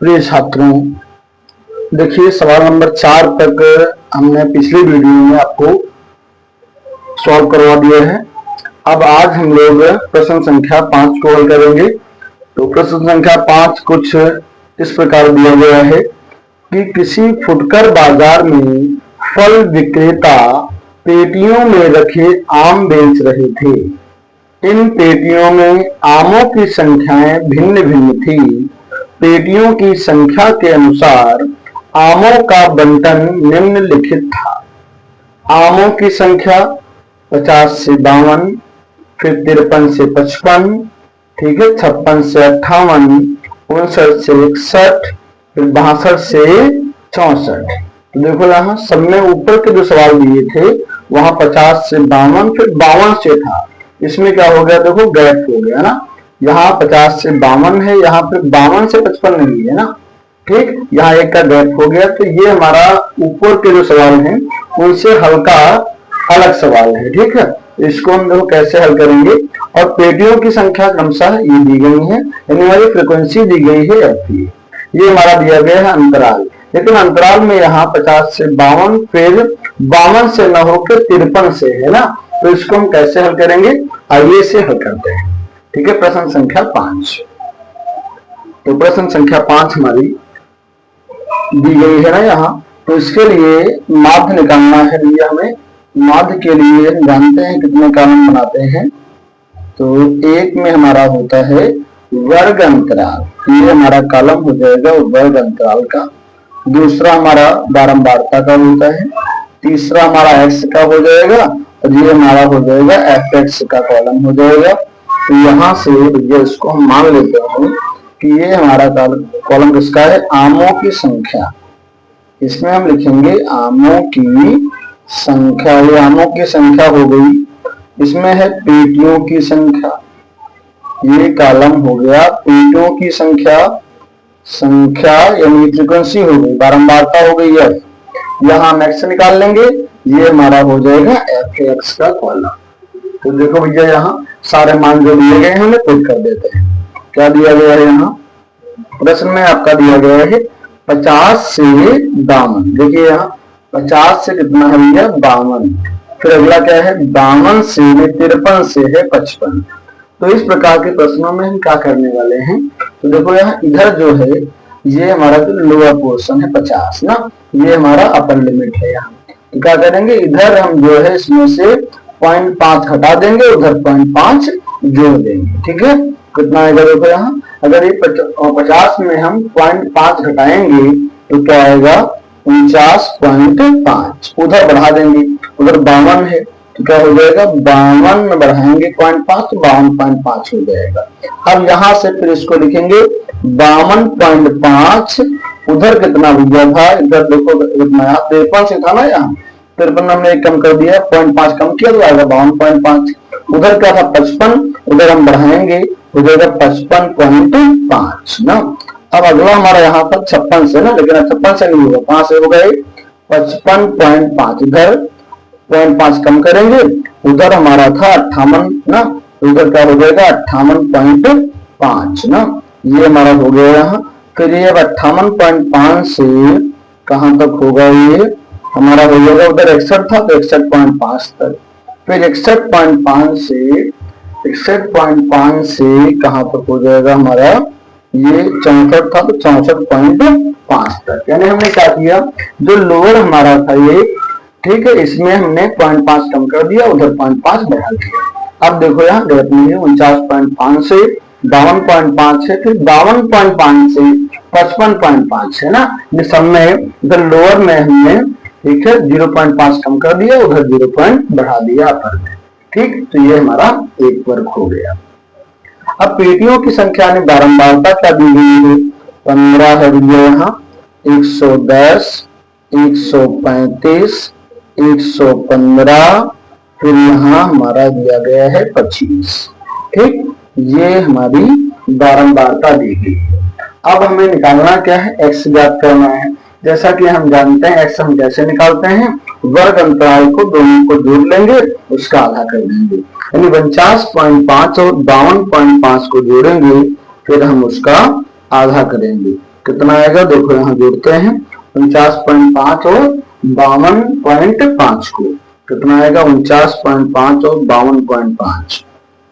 प्रिय छात्रों, देखिए सवाल नंबर 4 तक हमने पिछली वीडियो में आपको सॉल्व करवा दिया है। अब आज हम लोग प्रश्न संख्या 5 को हल करेंगे। तो प्रश्न संख्या 5 कुछ इस प्रकार दिया गया है कि किसी फुटकर बाजार में फल विक्रेता पेटियों में रखे आम बेच रहे थे। इन पेटियों में आमों की संख्याएं भिन्न भिन्न थी। पेटियों की संख्या के अनुसार आमों का बंटन निम्नलिखित था। आमों की संख्या 50 से 52, फिर 53 से 55, ठीक है, 56 से 58, 59 से 61, फिर 62 से 64। तो देखो यहाँ सब में ऊपर के जो सवाल दिए थे वहां 50 से 52, फिर 52 से था। इसमें क्या हो गया, देखो गैप हो गया ना। यहाँ 50 से 52 है, यहाँ पे 52 से 55 नहीं है ना, ठीक। यहाँ एक का गैप हो गया। तो ये हमारा ऊपर के जो सवाल हैं उनसे हल्का अलग सवाल है, ठीक है। इसको हम देखो कैसे हल करेंगे। और पेटियों की संख्या क्रमशः ये दी गई है, यानी हमारी फ्रिक्वेंसी दी गई है f। ये हमारा दिया गया है अंतराल, लेकिन अंतराल में यहाँ 50 से 52, फिर 52 से न होकर 53 से है ना। तो इसको हम कैसे हल करेंगे, आइए से हल करते हैं, ठीक है। प्रश्न संख्या 5। तो प्रश्न संख्या 5 हमारी दी गई है ना यहाँ। तो इसके लिए माध्य निकालना है भैया हमें। माध्य के लिए हम जानते हैं कितने कॉलम बनाते हैं। तो एक में हमारा होता है वर्ग अंतराल, ये हमारा कॉलम हो जाएगा वर्ग अंतराल का। दूसरा हमारा बारंबारता का होता है। तीसरा हमारा एक्स का हो जाएगा, और ये हमारा हो जाएगा एफ एक्स का कॉलम हो जाएगा। तो यहाँ से भैया इसको हम मान लेते हैं कि ये हमारा कॉलम किसका है, आमों की संख्या। इसमें हम लिखेंगे आमों की संख्या। ये आमों की संख्या हो गई। इसमें है पेटियों की संख्या, ये कॉलम हो गया पेटियों की संख्या यानी फ्रीक्वेंसी हो गई, बारंबारता हो गई है। यहाँ हम एक्स निकाल लेंगे, ये हमारा हो जाएगा एफ एक्स का कॉलम। तो देखो भैया यहाँ सारे मान जो दिए गए हैं उन्हें पुट कर देते हैं। क्या दिया गया है यहाँ प्रश्न में, आपका दिया गया है 50 से 52। देखिए यहाँ 50 से कितना है भैया 52, फिर अगला क्या है 52 से 53 से है 55। तो इस प्रकार के प्रश्नों में हम क्या करने वाले हैं, तो देखो यहाँ इधर जो है ये हमारा जो लोअर पोर्शन है 50 ना, ये हमारा अपर लिमिट है। यहाँ तो क्या करेंगे, इधर हम जो है इसमें से 0.5 हटा देंगे, उधर 0.5 जोड़ देंगे, ठीक है। कितना आएगा देखो यहाँ, अगर ये 50 में हम 0.5 घटाएंगे तो क्या आएगा 49.5। उधर बढ़ा देंगे, उधर 52 है तो क्या हो जाएगा 52 में बढ़ाएंगे 0.5 तो 52.5 हो जाएगा। अब यहाँ से फिर इसको लिखेंगे 52.5। उधर कितना भैया था, इधर देखो कितना 53 से था ना, यहाँ 53 हमने एक कम कर दिया, 0.5 कम किया तो आएगा 52.5। उधर क्या था 55, उधर हम बढ़ाएंगे हो जाएगा 55.5 ना। अब अगला हमारा यहाँ पर 56 से ना, लेकिन 56 से नहीं होगा, 5 से हो गए 55.5। इधर 0.5 कम करेंगे, उधर हमारा था 58 ना, उधर क्या हो जाएगा 58.5 ना। ये हमारा हो गया यहाँ। फिर ये 58.5 से कहां तक होगा, ये हमारा हो जाएगा उधर 61 था तो 61.5 तक। फिर 61.5 से कहां तक हो जाएगा हमारा, ये 64 था तो 64.5 तक। यानी हमने क्या किया, जो लोअर हमारा था ये, ठीक है, इसमें हमने 0.5 कम कर दिया, उधर 0.5 बढ़ा दिया। अब देखो यहाँ गैप नहीं है, 49.5 से 52.5 है, फिर 52.5 से 55.5 है ना। ये सब में इधर लोअर में हमने, ठीक है, 0.5 कम कर दिया, उधर 0. बढ़ा दिया अपर में, ठीक। तो ये हमारा एक वर्ग हो गया। अब पेटियों की संख्या में बारंबारता क्या दी गई है, 15 है भैया यहाँ, 110, 135, 115, फिर यहाँ हमारा दिया गया है 25, ठीक। ये हमारी बारंबारता दी गई है। अब हमें निकालना क्या है, एक्स ज्ञात करना है। जैसा कि हम जानते हैं एक्स हम कैसे निकालते हैं, वर्ग अंतराल को दोनों को जोड़ लेंगे, उसका आधा कर देंगे, यानी 49.5 और 52.5 को जोड़ेंगे, फिर हम उसका आधा करेंगे। कितना आएगा देखो यहाँ जोड़ते हैं 49.5 और 52.5 को, कितना आएगा 49.5 और 52.5,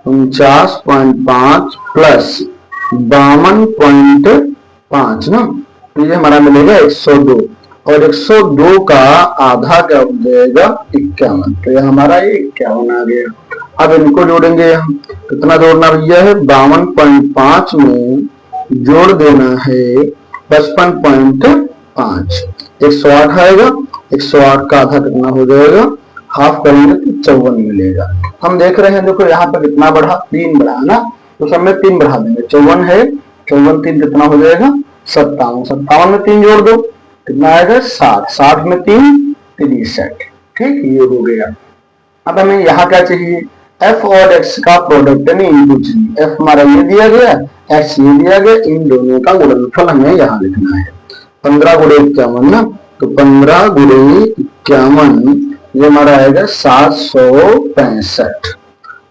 49.5 प्लस 52.5 ना, तो ये हमारा मिलेगा 102 और 102 का आधा क्या हो जाएगा 51, तो ये हमारा ये 51 आ गया। अब इनको जोड़ेंगे हम, कितना जोड़ना भैया है 52.5 में जोड़ देना है 55.5, 108 आएगा, 108 का आधा कितना हो जाएगा, हाफ करेंगे तो 54 मिलेगा। हम देख रहे हैं देखो यहाँ पे कितना बढ़ा 3 बढ़ा ना, तो सब में 3 बढ़ा देंगे, 54 है, 54 3 कितना हो जाएगा 57, 57 में 3 जोड़ दो कितना आएगा 60, 60 में 3 63, ठीक ये हो गया। अब हमें यहाँ क्या चाहिए f और x का प्रोडक्ट यानी इनपुट चाहिए, f हमारा ये दिया गया, x ये दिया गया, इन दोनों का गुणनफल हमें यहाँ लिखना है। 15 गुणे 51 ना, तो 15 गुणे 51 ये हमारा आएगा 765।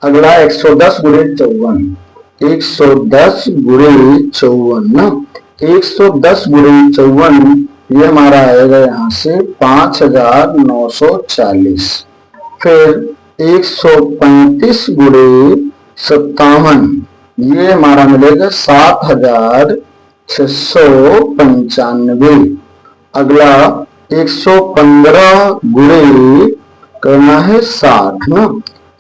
अगला 110 गुणे 54, 110 गुणे 54 ना, 110 गुणे 54 ये हमारा आएगा यहाँ से 5940। फिर 135 गुणे 57 ये हमारा मिलेगा 7695। अगला 115 गुणे करना है 60 ना,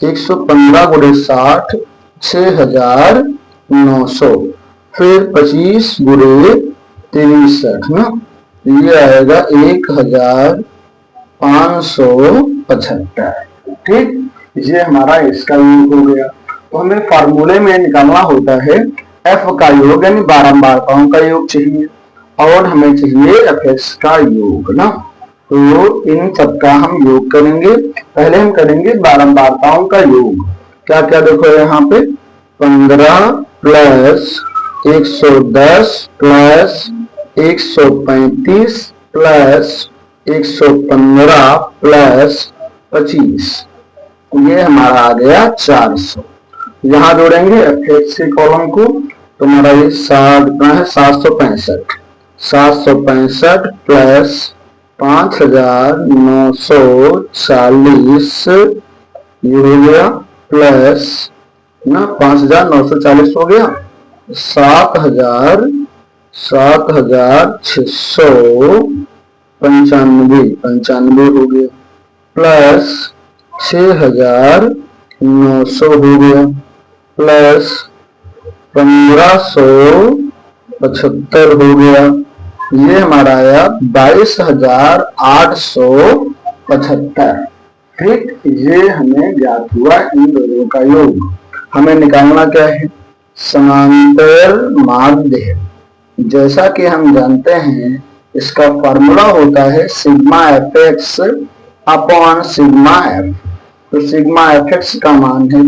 115 गुणे 60 6900। फिर 25 गुणे 63 ना, ये आएगा 1575, ठीक ये हमारा इसका योग हो गया। तो हमें फार्मूले में निकालना होता है f का योग यानी बारंबारताओं का योग चाहिए और हमें चाहिए fx का योग ना, तो इन सब का हम योग करेंगे। पहले हम करेंगे बारंबारताओं का योग, क्या क्या देखो यहाँ पे 15 प्लस 110 प्लस 135 प्लस 115 प्लस 25, ये हमारा आ गया 400। यहाँ जोड़ेंगे एफ के कॉलम को, तो हमारा ये 765, 765 प्लस 5940 ये हो गया, प्लस ना 5940 हो गया, 7695 हो गया, प्लस 6900 हो गया, प्लस 1575 हो गया, ये हमारा आया 22875, ठीक ये हमें ज्ञात हुआ इन दोनों का योग। हमें निकालना क्या है समांतर माध्य, जैसा कि हम जानते हैं इसका फॉर्मूला होता है sigma F x upon sigma F, तो सिग्मा एफ एक्स का मान है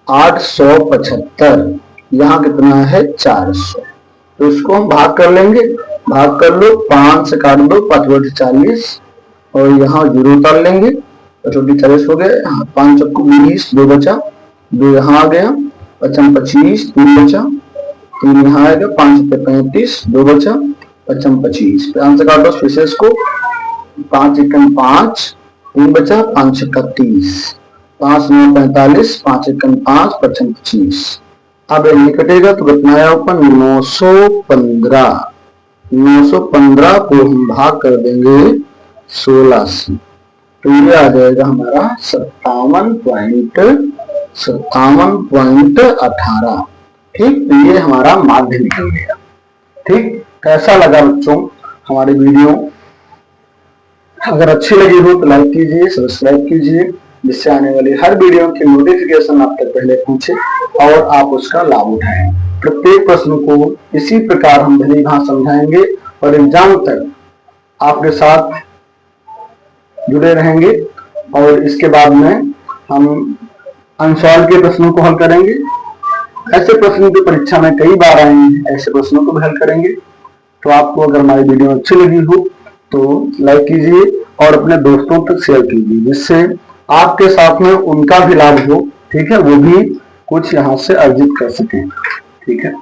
22875, यहाँ कितना है 400, तो इसको हम भाग कर लेंगे, भाग कर लो 5 से काट दो 5 40 और यहाँ 0 उतार लेंगे, 40 हो गए, 5 चक्कू 20, 2 बचा, 2 यहाँ आ गया, 25 3 बचा, 3 यहाँ आएगा, 5 35 2 बचा, 25 5 से काटो विशेष को, 5 एकम 5 3 बचा, 5 31 5 9 45 5 एकम 5 25। अब ये कटेगा तो कितना आया ऊपर 915, 915 को हम भाग कर देंगे 16 से, तो ये आ जाएगा हमारा 57.18, ठीक तो ये हमारा माध्य निकल गया। ठीक कैसा लगा बच्चों हमारी वीडियो, अगर अच्छी लगी हो तो लाइक कीजिए, सब्सक्राइब कीजिए, जिससे आने वाली हर वीडियो की नोटिफिकेशन आप तक पहले पहुंचे और आप उसका लाभ उठाएं। प्रत्येक प्रश्न को इसी प्रकार हम भली भांति समझाएंगे और एग्जाम तक आपके साथ जुड़े रहेंगे और इसके बाद में हम अनसॉल्व के प्रश्नों को हल करेंगे। ऐसे प्रश्न जो परीक्षा में कई बार आए हैं ऐसे प्रश्नों को भी हल करेंगे। तो आपको अगर हमारी वीडियो अच्छी लगी हो तो लाइक कीजिए और अपने दोस्तों तक शेयर कीजिए, जिससे आपके साथ में उनका भी लाभ हो, ठीक है, वो भी कुछ यहाँ से अर्जित कर सकें, ठीक है।